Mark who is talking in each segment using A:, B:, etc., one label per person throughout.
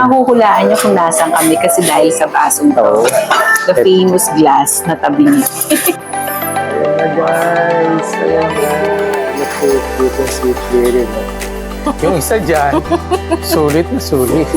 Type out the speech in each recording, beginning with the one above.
A: Mahuhulaan niyo kung nasaan kami kasi dahil sa basong to. The famous glass na tabi niyo.
B: Ayan na guys, ayan na. Look at you can see it clearly, no? Yung isa dyan, sulit na sulit.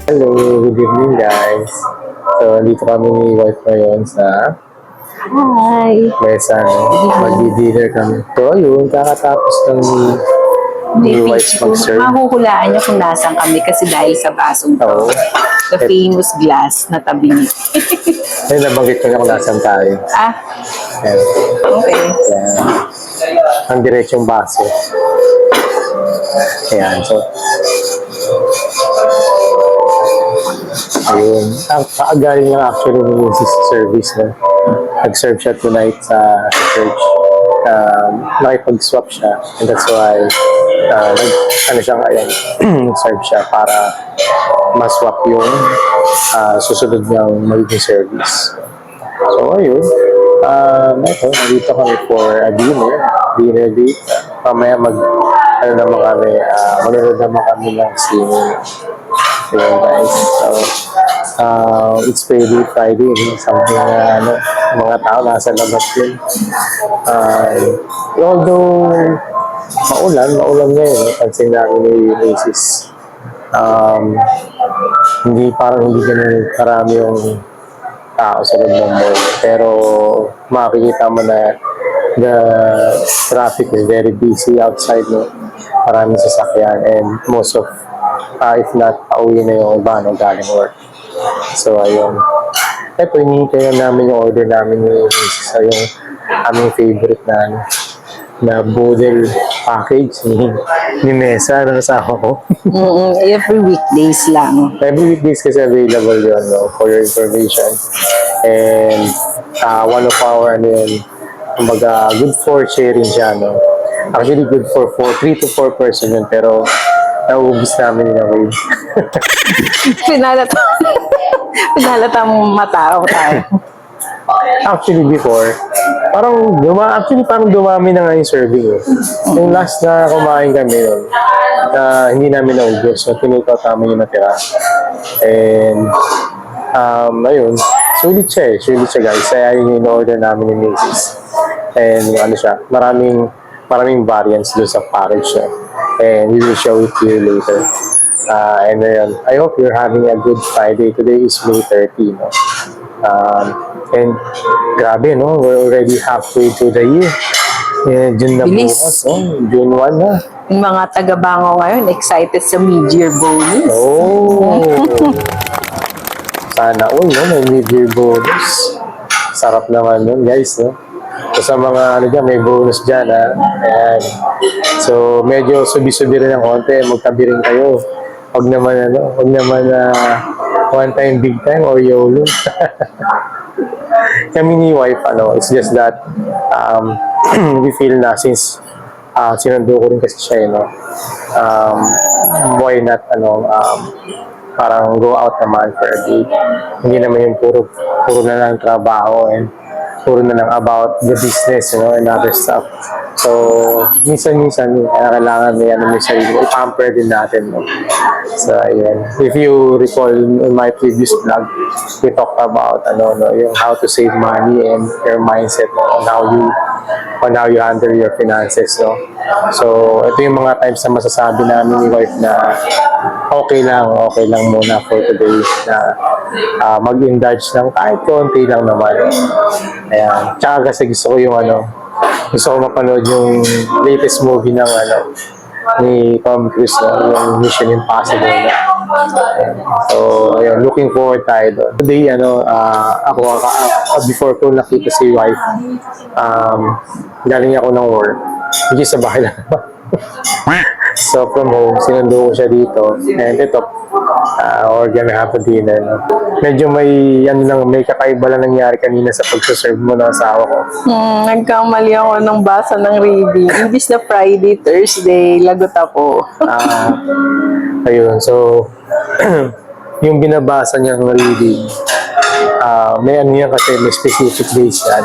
B: Hello, good evening guys. So, dito kami ni wife ngayon sa
A: Hi!
B: mesa, no? Magdi-dinner kami. So, ayun, kakatapos lang ni wife mag-serve.
A: Mahuhulaan niyo kung nasaan kami kasi dahil sa basong to.
B: Oo.
A: The famous glass na tabi niyo.
B: Ayun, nabanggit ko na kung nasan tayo. Ayan.
A: Okay.
B: Ayan. Ang diretsong baso. Ayan, so. Ayun. Galing lang actually ng service, no? Nag-serve siya tonight sa church. Nakipag-swap siya. And that's why, nag-serve siya para ma-swap yung susunod niyang magiging service. So, ayun. Nandito kami for a dinner date. Mamaya manonood naman kami ng swimming. Ayun guys. So, it's Friday, something mga tao nasa labas din. Although, maulan ngayon, pansin namin ni Macy's. Hindi ganun karami yung tao sa loob ng mall. Pero, makikita mo na the traffic is very busy outside, no? Maraming sasakyan and most of if not, pauwi na yung iba, no, galing work. So, ayun. Ito, hinihintay na namin yung order namin ni Mrs. Yung aming favorite na boodle package ni Mesa, ng asawa ko.
A: Every weekdays lang.
B: Every weekdays kasi available yun, no, for your information. And one of our, kumbaga, good for sharing siya, no. Actually, good for 3 to 4 person yun, pero nauubos namin yung away.
A: Pinalata mong matao tayo.
B: Actually, before, parang dumami na nga yung serving. Yung last na kumain kami yun, hindi namin naubos. So, tinutot namin yung natira. And, ayun, sulit siya guys. Kaya yung in-order namin ni Macy's. And, maraming variants doon sa package niya. And we will show it to you later. And then, I hope you're having a good Friday. Today is May 30, no? And grabe, no? We're already halfway to the year. June na bukas, June 1 na.
A: Yung mga taga-Bango ngayon, excited sa mid-year bonus.
B: Sana all, no? May mid-year bonus. Sarap naman yun, guys, no? So, sa mga may bonus dyan, ha? Ayan. So, medyo subi-subi rin ng konti. Magtabi rin kayo. Huwag naman, one time, big time, or YOLO. Kami ni wife, it's just that, we feel na since, sinundo ko rin kasi siya, why not, parang go out naman for a date. Hindi naman yung puro na lang trabaho and puro na lang about the business, and other stuff. So, minsan, kailangan may sarili. I-pamper din natin, no? So, ayan. If you recall in my previous vlog, we talked about, yung how to save money and your mindset, no? on how you handle your finances, no? So, ito yung mga times na masasabi namin ni wife na okay lang muna for today na mag-indulge lang kahit konti lang naman. Ayan. Tsaka kasi gusto ko mapanood yung latest movie ng ni Tom Cruise, yung Mission Impossible. So, ayun, looking forward tayo doon. Today, ako, before ko nakita si wife, galing ako ng work. Hindi sa bahay lang. So, from home, sinundo ko siya dito. And ito, we're gonna have a dinner. No? Medyo may kakaiba lang nangyari kanina sa pagsaserve mo ng asawa ko.
A: Nagkamali ako ng basa ng reading. Imbis na Friday, Thursday, lagot ako.
B: Ayun, so, yung binabasa niyang reading, may ano yan kasi may specific days yan.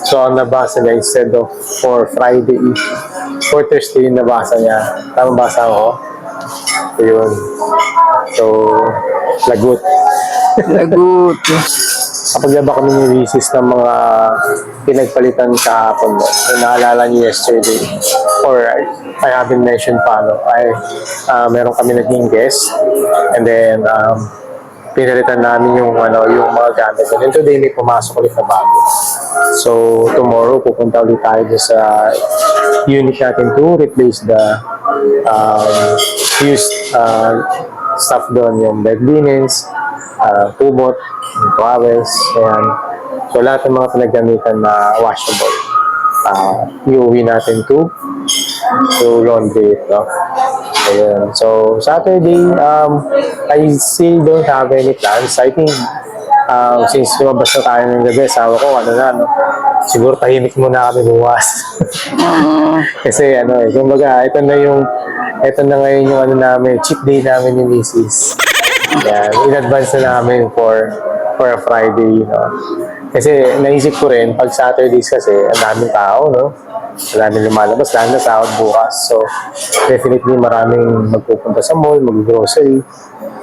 B: So, ang nabasa niya instead of for Friday, for Thursday yung nabasa niya. Tama basa ko? So, yun. So, lagot.
A: Lagot.
B: Kapag laba kami ni Reese's ng mga pinagpalitan kahapon mo, naalala niyo yesterday, or I haven't mentioned pa, no? Meron kami naging guest, and then, pinalitan namin yung yung mga gamit. And then today may pumasok ulit na bago. So tomorrow pupunta ulit tayo sa unit natin to replace the used stuff doon, yung bed linens, kumot, towels, ayan. So lahat ng mga pinaggamitan na washable, iuwi natin to laundry, no? Ayun. So, Saturday, I still don't have any plans. I think, since lumabas na tayo ng gabi, sawa ko, no? Siguro tahimik muna kami bukas. Kasi, kumbaga, ito na ngayon yung namin, cheat day namin ni Mrs. Yan, in advance na namin for a Friday, no? Kasi, naisip ko rin, pag Saturdays kasi, ang daming tao, no? Maraming lumalabas, dahil na sahod bukas. So, definitely maraming magpupunta sa mall, mag-grocery,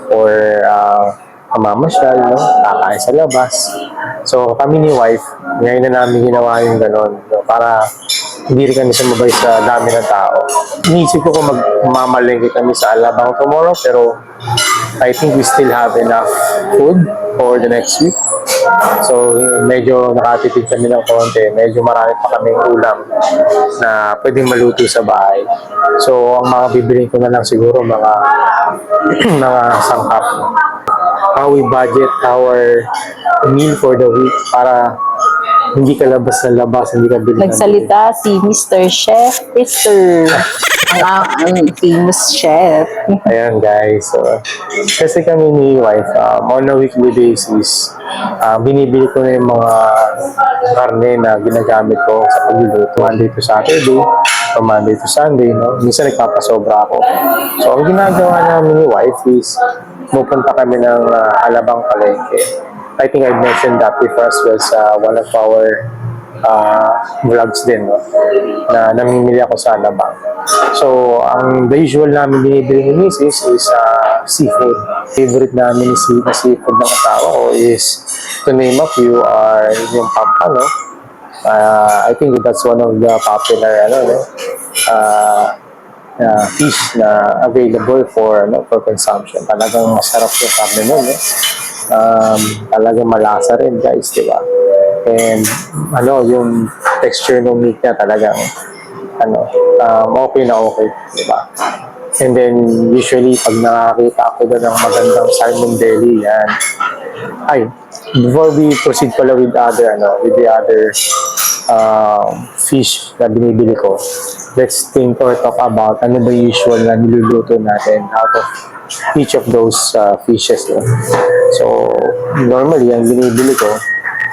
B: or mamamasyal, no? Kakain sa labas. So, kami ni wife, ngayon na namin ginawa yung gano'n, no? Para hindi rin kami sumabay sa dami ng tao. Inisip ko kung magmamalengke kami sa Alabang tomorrow, pero I think we still have enough food for the next week. So, medyo nakatipid kami ng konti. Medyo marami pa kaming ulam na pwedeng maluto sa bahay. So, ang mga bibiliin ko na lang siguro mga mga sangkap. How we budget our meal for the week para hindi ka labas na labas, hindi ka bilhin.
A: Nagsalita si Mr. Chef Mr. ang famous chef.
B: Ayan guys, so, kasi kami ni wife, on a weekly basis, binibili ko na yung mga karne na ginagamit ko sa pagluluto. Monday to Saturday, or Monday to Sunday, no? Minsan nagpapasobra ako. So, ang ginagawa namin ni wife is, pupunta kami ng Alabang Palengke. I think I mentioned that before as well sa one of our vlogs din, no? Na namimili ako sa Alabang. So, the usual namin binibili ni Mrs. is seafood. Favorite namin na seafood ng asawa ko is, to name a few, are yung pampano. I think that's one of the popular fish na available for consumption. Talagang masarap yung karne nun, eh. Talagang malasa rin, guys, di ba? And yung texture ng meat niya talagang okay na okay, di ba? And then usually pag nakakita ako doon ng magandang salmon belly, yan. Before we proceed pala with the other fish na binibili ko, let's think or talk about ano ba usual na niluluto natin out of each of those fishes. So, normally, ang binibili ko,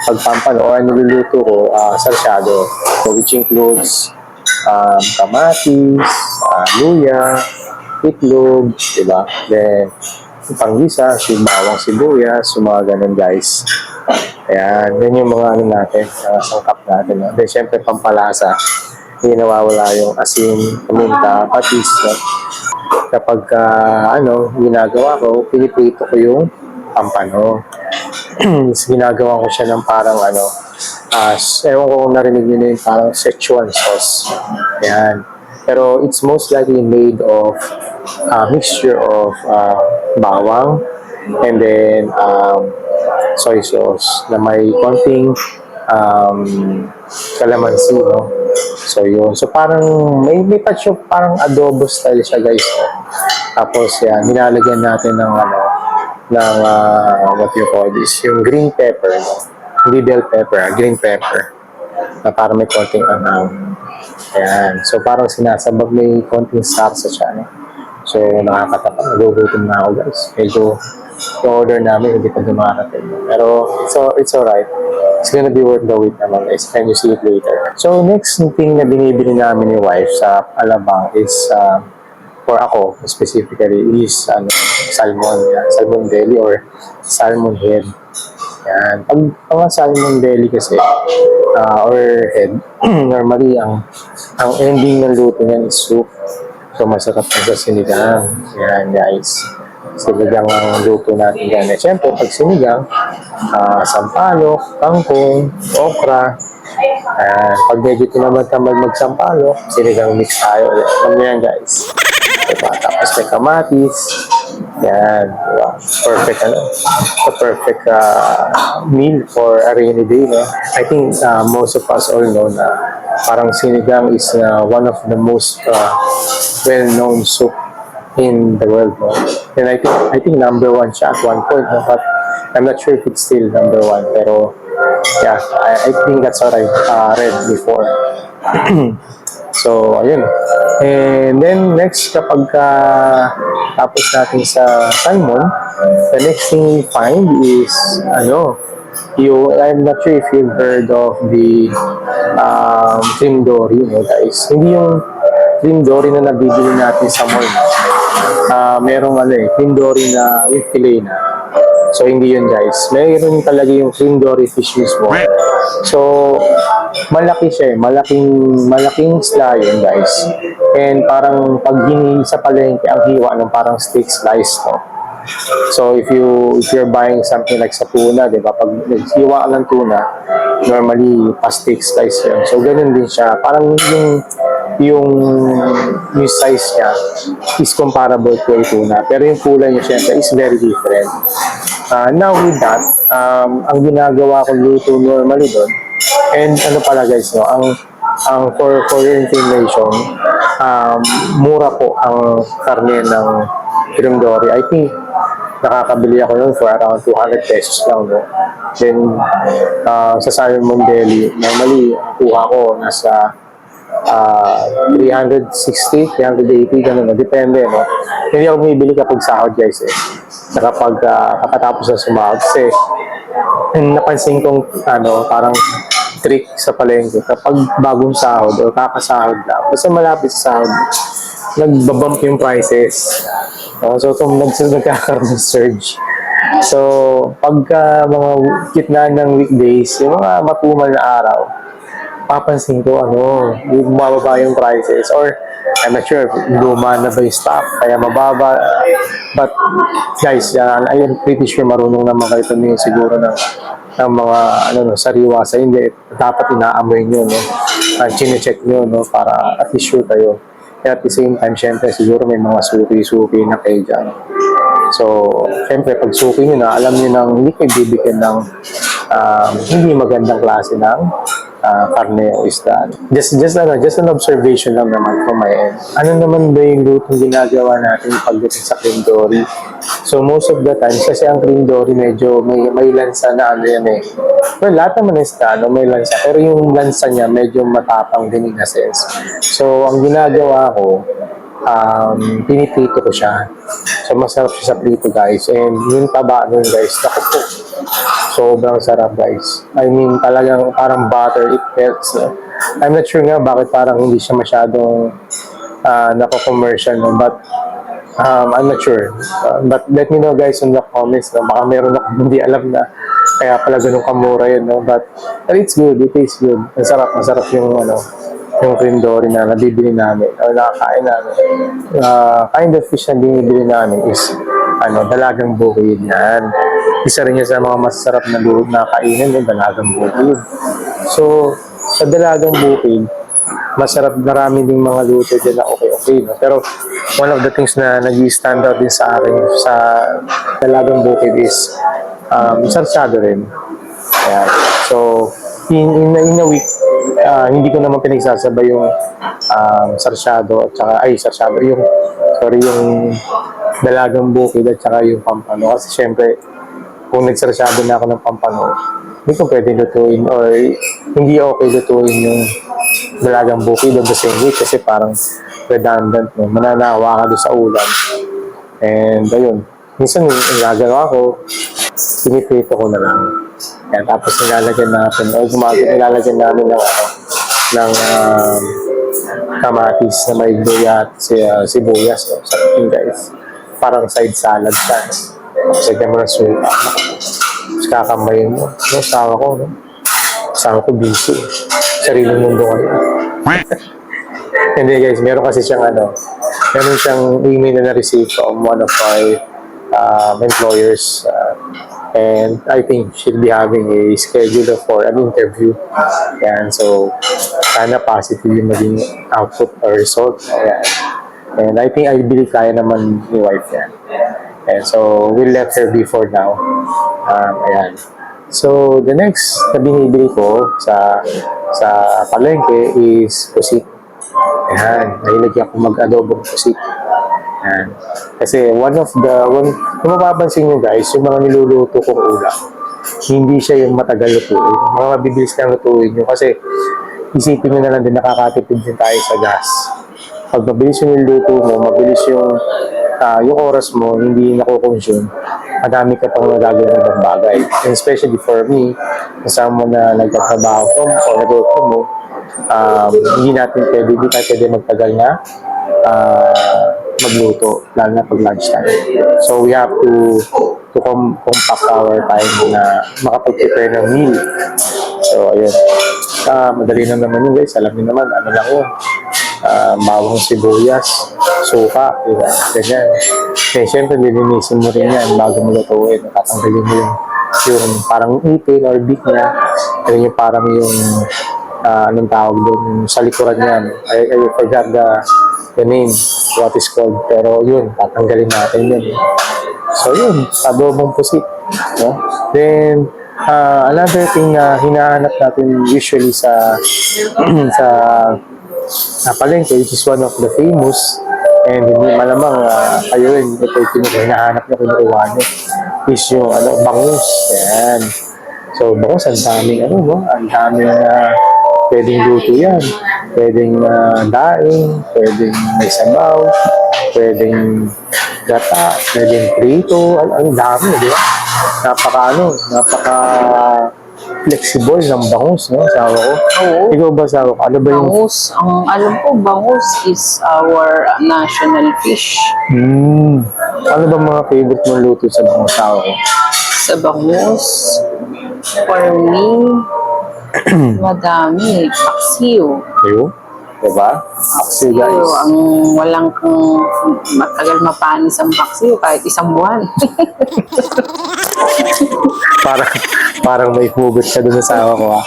B: pagpampano, o ang niluluto ko, sarsyado. So, which includes kamatis, luya, itlog, diba? Then, panggisa, bawang sibuyas, mga ganun, guys. Ayan, yun yung mga natin, sangkap natin. Then, syempre, pampalasa. Hindi nawawala yung asin, paminta, patis. Kapag ginagawa ko, piniprito ko yung pampano. Ginagawa ko siya ng parang ewan ko kung narinig nyo na yung parang Szechuan sauce. Ayan. Pero it's most likely made of a mixture of bawang and then soy sauce na may konting calamansi, no? So yun. So parang may touch of parang adobo style siya, guys. Tapos yan, nilalagyan natin ng what you call this, yung green pepper, no? Hindi bell pepper, green pepper. Na parang may konting Ayan. So parang sinasabag, may konting sarsa siya, no? So nakakatapa, nagugutom na ako, guys. Medyo yung order namin hindi pa dumarating. Pero it's alright. It's gonna be worth the wait naman, guys. Can you see it later? So next thing na binibili namin ni wife sa Alabang is for ako specifically is salmon. Yan, salmon belly or salmon head. Yan. Pag mga salmon belly kasi, or head, normally, ang ending ng luto niyan is soup. So, masarap na sa sinigang. Yan, guys. Sinigang ang luto natin yan. Siyempre, pag sinigang, sampalok, kangkong, okra. Pag medyo tinamad-tamad magsampalok, sinigang mix tayo. Alam niyo yan, guys. Diba? Tapos may kamatis. Yan. Diba? Perfect, a perfect meal for a rainy day. No? I think most of us all know na parang sinigang is one of the most well-known soup in the world. No? And I think number one siya at one point. No? But I'm not sure if it's still number one. Pero yeah, I think that's what I read before. So, ayun. And then, next, kapag tapos natin sa salmon, the next thing we find is, I'm not sure if you've heard of the cream dory, guys. Hindi yung cream dory na nabibili natin sa mall. Merong cream dory na yung fillet na. So, hindi yun, guys. Mayroon talaga yung cream dory fish mismo. So, malaki siya eh. Malaking isla yun, guys. And parang pag hinihil sa palengke, ang hiwa ng parang steak slice, no? So, if you're buying something like sa tuna, di ba? Pag hiwa ka ng tuna, normally, pa steak slice yun. So, ganun din siya. Parang yung size niya is comparable to a tuna. Pero yung kulay niya, syempre, is very different. Now with that, ang ginagawa ko luto normally doon, and pala guys, no, ang for your information, mura po ang karne ng cream dory. I think nakakabili ako nun for around 200 pesos lang, no. Then sa salmon belly, normally kuha ko nasa 360, 380, ganun na. Depende, no? Hindi ako bumibili kapag sahod, guys, eh. Sa kapag kakatapos na sumahod. Kasi, napansin kong, parang trick sa palengke. Kapag bagong sahod o kakasahod lang, basta malapit sa sahod, nagbabump yung prices. So, nagkakaroon ng surge. So, pagka mga gitna ng weekdays, yung mga matumal na araw, papansin ko, bumababa yung prices. Or, I'm not sure, luma na ba yung stock, kaya mababa. But, guys, I'm pretty sure marunong naman kayo tumingin siguro ng mga, sariwa sa hindi. Dapat inaamoy nyo, no? Chine-check nyo, no? Para at least sure kayo. Kaya at the same time, syempre, siguro may mga suki-suki na kayo dyan. So, syempre, pag suki nyo na, alam nyo nang hindi kayo bibigyan ng hindi magandang klase ng karne o isda. Just an observation lang naman from my end. Ano naman ba yung lutong ginagawa natin pagdating sa cream dory? So most of the time, kasi ang cream dory medyo may lansa na yan eh. Well, lahat naman isda, may lansa. Pero yung lansa niya medyo matapang din in a sense. So ang ginagawa ko, piniprito ko siya. So masarap siya sa prito, guys. And yung taba nun, guys, naku po. Sobrang sarap, guys. I mean, talagang parang butter, it melts. I'm not sure nga bakit parang hindi siya masyadong nako-commercial, no? But I'm not sure. But let me know, guys, in the comments. No? Baka meron ako hindi alam na kaya pala ganun kamura yun. No? But it's good. It tastes good. Masarap yung yung cream dory na nabibili namin o nakakain namin. Kind of fish na binibili namin is dalagang bukid yan. Isa rin yan sa mga masarap na kainin yung dalagang bukid. So, sa dalagang bukid, masarap, marami ding mga luto dyan na okay. No? Pero, one of the things na nag-stand out din sa akin sa dalagang bukid is sarsado rin. Ayan. So, in a week, hindi ko naman pinagsasabay yung sarsado at saka, yung dalagang bukid at saka yung pampano. Kasi syempre, kung nagsarsado na ako ng pampano, hindi ko pwede lutuin or hindi okay lutuin yung dalagang bukid of the same week kasi parang redundant, no? Mananawa ka doon sa ulam. And ayun, minsan yung nagagawa ko, piniprito ko na lang. Yan, tapos nilalagyan namin ng kamatis na may luya at sibuyas. No? Sarap yun, guys. parang side salad siya. Tapos lagyan mo ng suka. Tapos kakamayin mo. No, asawa ko, no? Asawa ko busy. Sariling mundo ko. Hindi guys, meron kasi siyang meron siyang email na na-receive from one of our employers. And I think she'll be having a schedule for an interview. Yan, so sana positive yung maging output or result. Ayan. And I believe kaya naman ni wife yan. And so we'll let her be for now. Ayan. So the next na binibili ko sa palengke is pusit. Ayan, nahilig ako mag-adobong pusit. Ayan. Kasi kung mapapansin nyo guys, yung mga niluluto kong ulam, hindi siya yung matagal lutuin. Mga mabibilis kang lutuin nyo kasi isipin nyo na lang din nakakatipid din tayo sa gas. Pag mabilis yung niluto mo, mabilis yung oras mo, hindi nakukonsume, madami ka pang nagagawa ng bagay. And especially for me, someone na nagtatrabaho ko o nag-work mo, hindi tayo pwede magtagal na magluto, lalo na pag lunchtime. So we have to compact our time na makapag-prepare ng meal. So ayun, madali na naman yun guys, alam niyo naman, lang yun. Bawang sibuyas, suka, diba? Ganyan. Kaya syempre, lilinisin mo rin yan bago mo lutuin. Tatanggalin mo yung parang ipin or beak niya. Then yung parang yung, anong tawag doon, yung sa likuran yan. I forgot the name, what is called. Pero yun, tatanggalin natin yun. So yun, adobong pusit. No? Then, another thing na hinahanap natin usually sa palengke, which is one of the famous, and hindi malamang kayo rin, ito yung hinahanap na kinukuha nyo, is yung bangus. Ayan. So, bangus, ang daming ang daming pwedeng luto yan. Pwedeng daing, pwedeng may sabaw, pwedeng gata, pwedeng prito, ang dami, di ba? Napaka flexible ng bangus, no? Sawa ko.
A: Oo.
B: Ikaw ba, sawa ko? Ano ba yung...
A: Bangus, ang alam ko, bangus is our national fish.
B: Ano ba mga favorite mong luto sa bangus, sawa ko?
A: Sa bangus, for me, madami. Paksiw.
B: Ayun? Diba? Paksiw, guys.
A: Ang walang matagal mapanis ang paksiw kahit isang buwan. parang may hugot ka dun sa asawa ko, ha?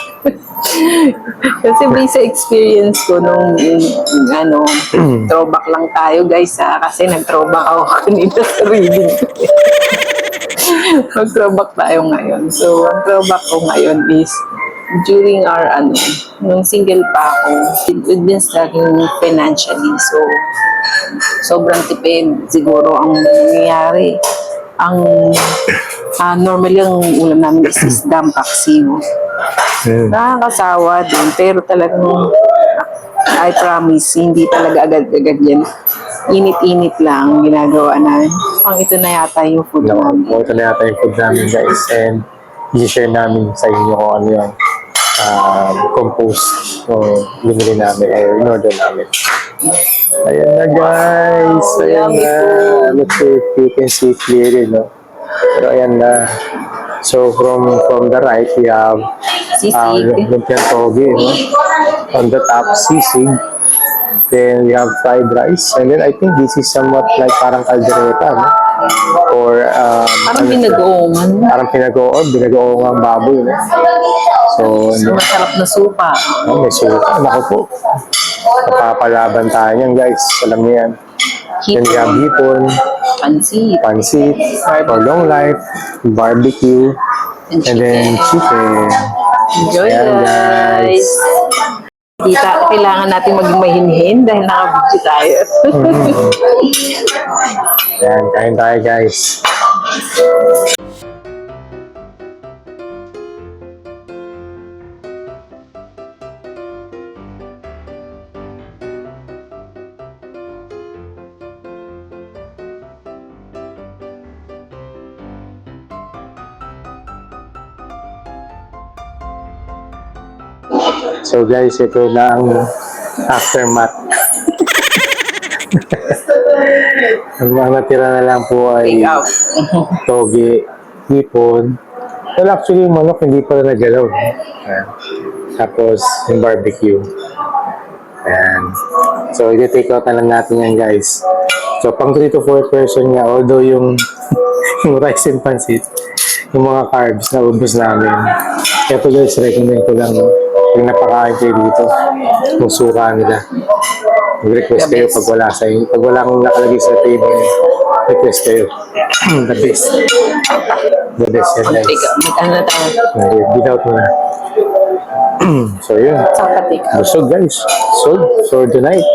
A: Kasi based sa experience ko nung throwback lang tayo guys, kasi nag-throwback ako kanina sa reading ko. Mag-throwback tayo ngayon. So, ang throwback ko ngayon is during our nung single pa ako, we've been struggling financially. So, sobrang tipid siguro ang nangyayari. Normally ang ulam namin is isdang paksiw. Nakakasawa din, pero talagang I promise, hindi talaga agad-agad yan. Init-init lang ginagawa namin. Ito na yata yung food namin.
B: Ito na yata yung food namin, guys. And i-share namin sa inyo kung ano yung compost binili namin or in-order namin. Ayan na, guys. Ayan na. Look, you can see clearly, no? Pero ayan na. So, from the right, we have lumpiang toge, no? On the top, sisig. Then, we have fried rice. And then, I think this is somewhat like parang caldereta, no? Or,
A: parang binagoongan.
B: Parang binagoongan baboy, no? So,
A: masarap na supa.
B: May supa. Naku po. Napapalaban tayo yan, guys. Alam niyo yan. Then, we have hipon. Pansit, or long life, barbecue, and then chicken.
A: Enjoy, guys! Kailangan natin maging mahinhin dahil nakabudyo tayo.
B: Yan, kain tayo, guys. So guys, ito na ang aftermath. Ang natira na lang po ay
A: Take out.
B: toge, hipon. Well, actually, yung manok hindi pa nagalaw. Ayan. Tapos, yung barbecue. Ayan. So, i-take out na lang natin yan, guys. So, pang 3 to 4 person nga, although yung, yung rice and pancit, yung mga carbs na ubos namin. Kaya po guys, recommend ko lang, no? Yung napakain kayo dito, yung suka nila. Mag-request kayo pag wala sa inyo. Pag wala akong nakalagay sa table, request kayo. The best. The best yan, guys.
A: Take out. Ano na tayo?
B: Without mo na. So, yun.
A: Saka take out.
B: Busog, guys. So, tonight.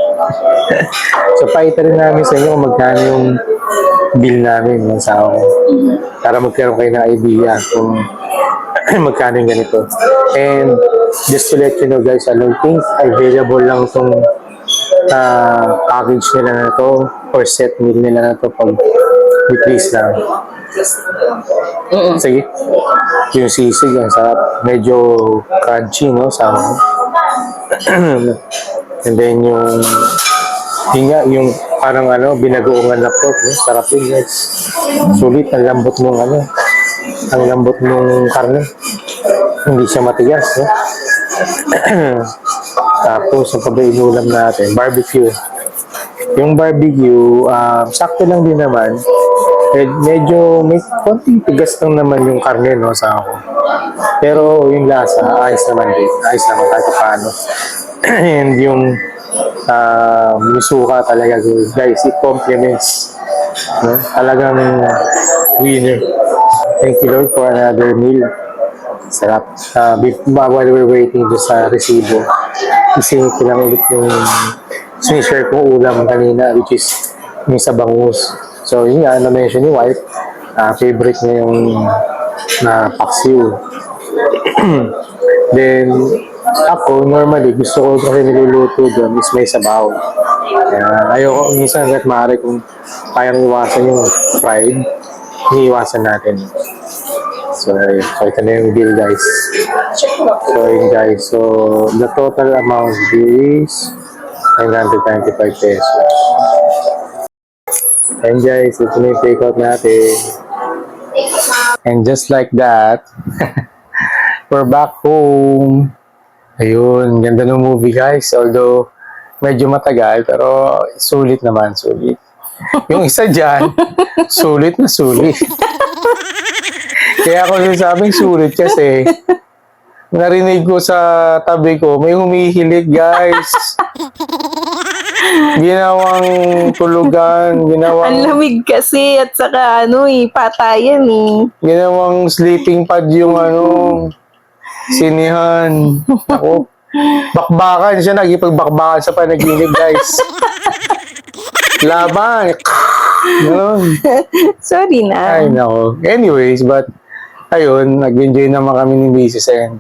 B: So, paita rin namin sa inyo kung magkano yung bill namin ng sawa ko. Para magkaroon kayo ng idea kung magkano yung ganito. And, just to let you know, guys, I don't think available lang itong package nila na to or set meal nila na to pag weeklies lang. Sige. Yung sisig, ang sarap. Medyo crunchy, no? Sama. And then yung parang binagoongan na pork, no? Sarap yun, guys. Sulit, ang lambot nung ang lambot nung karne. Hindi siya matigas, no? Tapos, ang pabainulam natin, barbecue. Yung barbecue, sakto lang din naman. Medyo may konting tigas lang naman yung karne, no, sa ako. Pero yung lasa, ayos naman din. Ayos naman kahit paano. And yung suka talaga, guys, it complements. No? Talagang winner. Thank you, Lord, for another meal. Sarap. While we're waiting doon sa resibo, isingit ko lang ulit yung sinishare kong ulam kanina, which is yung sa bangus. So, yun nga, na-mention ni wife, favorite niya yung paksiw. Then, ako, normally, gusto ko kasi niluluto doon is may sabaw. Ayoko, minsan hanggat maaari kung kayang iwasan yung fried, iiwasan natin. So ito na yung bill, guys. So, yun, guys. So, the total amount is 995 pesos. And guys, ito na yung take-out natin. And just like that, we're back home. Ayun, ganda ng movie, guys. Although, medyo matagal, pero sulit naman, sulit. Yung isa dyan, sulit na sulit. Kaya ako sinasabing sulit kasi narinig ko sa tabi ko, may humihilig, guys. Ginawang tulugan,
A: Ang lamig kasi at saka patayan
B: ginawang sleeping pad yung sinihan. Ako, bakbakan siya, nagipagbakbakan sa panaginip, guys. Laban. Ganun.
A: Sorry na.
B: Ay, nako. Anyways, but ayun, nag-enjoy naman kami ni Mrs. and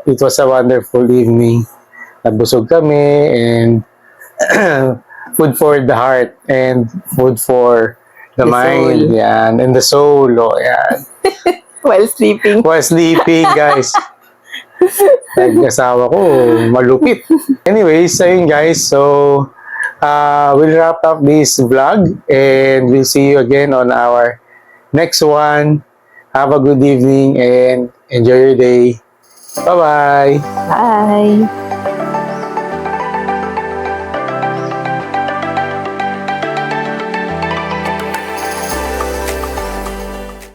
B: it was a wonderful evening. Nagbusog kami and food for the heart and food for the mind.
A: Soul.
B: Yan. And the soul. Oh, yan.
A: While sleeping.
B: While sleeping, guys. Nag-asawa ko, malupit. Anyways, ayun, guys. So, we'll wrap up this vlog and we'll see you again on our next one. Have a good evening and enjoy your day. Bye-bye.
A: Bye.